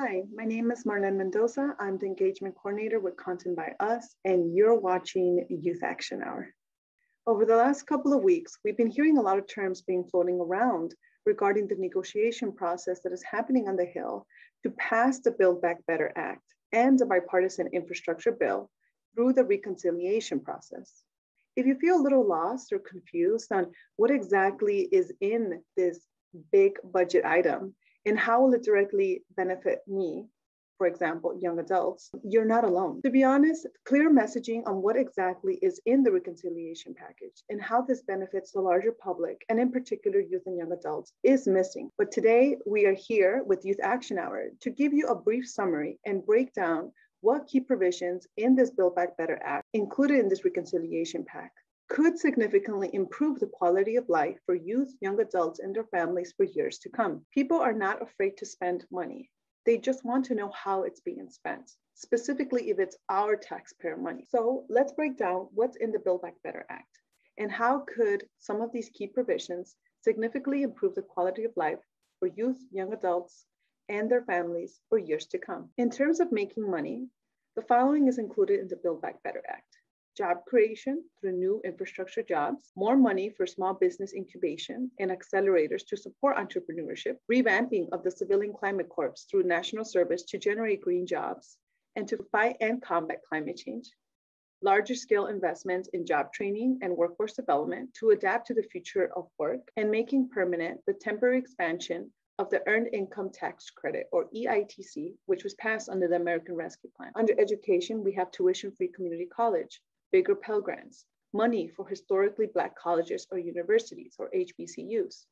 Hi, my name is Marlen Mendoza. I'm the engagement coordinator with Content by Us, and you're watching Youth Action Hour. Over the last couple of weeks, we've been hearing a lot of terms being floating around regarding the negotiation process that is happening on the Hill to pass the Build Back Better Act and the bipartisan infrastructure bill through the reconciliation process. If you feel a little lost or confused on what exactly is in this big budget item, and how will it directly benefit me, for example, young adults, you're not alone. To be honest, clear messaging on what exactly is in the reconciliation package and how this benefits the larger public, and in particular youth and young adults, is missing. But today we are here with Youth Action Hour to give you a brief summary and break down what key provisions in this Build Back Better Act included in this reconciliation pack could significantly improve the quality of life for youth, young adults, and their families for years to come. People are not afraid to spend money. They just want to know how it's being spent, specifically if it's our taxpayer money. So let's break down what's in the Build Back Better Act and how could some of these key provisions significantly improve the quality of life for youth, young adults, and their families for years to come. In terms of making money, the following is included in the Build Back Better Act. Job creation through new infrastructure jobs, more money for small business incubation and accelerators to support entrepreneurship, revamping of the Civilian Climate Corps through national service to generate green jobs and to fight and combat climate change, larger scale investments in job training and workforce development to adapt to the future of work, and making permanent the temporary expansion of the Earned Income Tax Credit, or EITC, which was passed under the American Rescue Plan. Under education, we have tuition-free community college, bigger Pell Grants, money for historically Black colleges or universities, or HBCUs.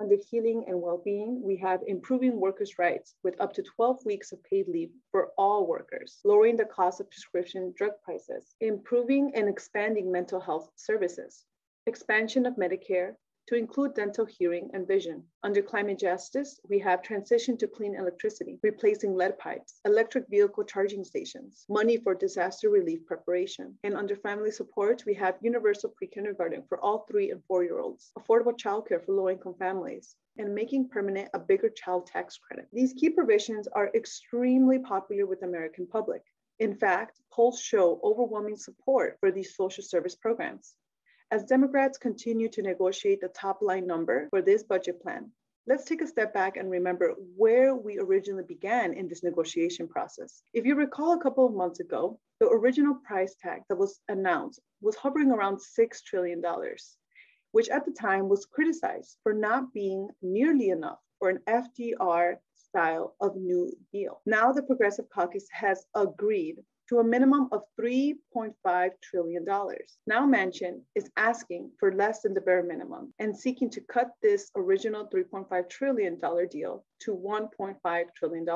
Under healing and well-being, we have improving workers' rights with up to 12 weeks of paid leave for all workers, lowering the cost of prescription drug prices, improving and expanding mental health services, expansion of Medicare to include dental, hearing, and vision. Under climate justice, we have transition to clean electricity, replacing lead pipes, electric vehicle charging stations, money for disaster relief preparation. And under family support, we have universal pre-kindergarten for all 3 and 4-year-olds, affordable childcare for low-income families, and making permanent a bigger child tax credit. These key provisions are extremely popular with the American public. In fact, polls show overwhelming support for these social service programs. As Democrats continue to negotiate the top line number for this budget plan, let's take a step back and remember where we originally began in this negotiation process. If you recall, a couple of months ago, the original price tag that was announced was hovering around $6 trillion, which at the time was criticized for not being nearly enough for an FDR style of New Deal. Now the Progressive Caucus has agreed to a minimum of $3.5 trillion. Now Manchin is asking for less than the bare minimum and seeking to cut this original $3.5 trillion deal to $1.5 trillion,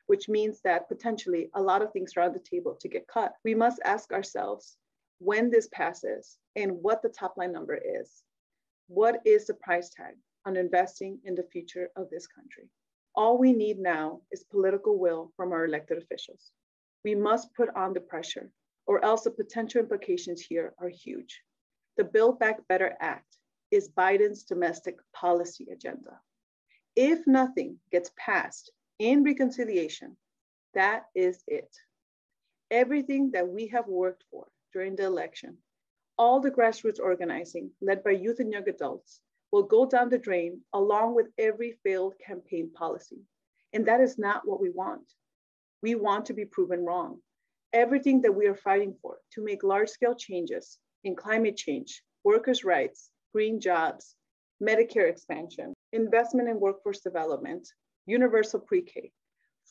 which means that potentially a lot of things are on the table to get cut. We must ask ourselves when this passes and what the top line number is. What is the price tag on investing in the future of this country? All we need now is political will from our elected officials. We must put on the pressure, or else the potential implications here are huge. The Build Back Better Act is Biden's domestic policy agenda. If nothing gets passed in reconciliation, that is it. Everything that we have worked for during the election, all the grassroots organizing led by youth and young adults, will go down the drain along with every failed campaign policy. And that is not what we want. We want to be proven wrong. Everything that we are fighting for to make large-scale changes in climate change, workers' rights, green jobs, Medicare expansion, investment in workforce development, universal pre-K,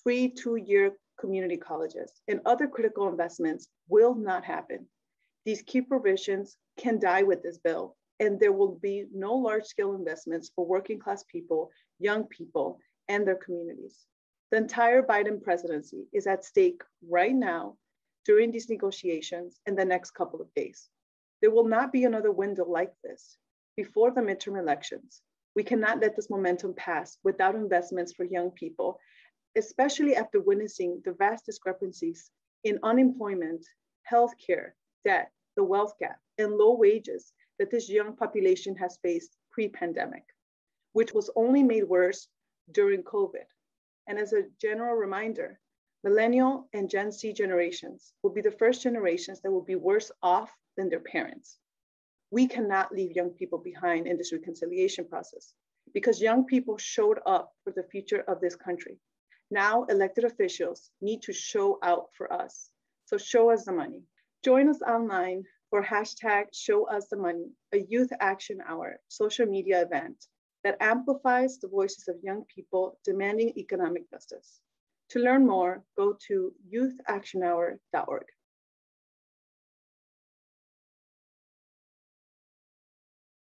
free 2-year community colleges, and other critical investments will not happen. These key provisions can die with this bill, and there will be no large-scale investments for working-class people, young people, and their communities. The entire Biden presidency is at stake right now during these negotiations in the next couple of days. There will not be another window like this before the midterm elections. We cannot let this momentum pass without investments for young people, especially after witnessing the vast discrepancies in unemployment, healthcare, debt, the wealth gap, and low wages that this young population has faced pre-pandemic, which was only made worse during COVID. And as a general reminder, Millennial and Gen Z generations will be the first generations that will be worse off than their parents. We cannot leave young people behind in this reconciliation process because young people showed up for the future of this country. Now elected officials need to show out for us. So show us the money. Join us online for hashtag Show Us the Money, a youth action hour social media event that amplifies the voices of young people demanding economic justice. To learn more, go to youthactionhour.org.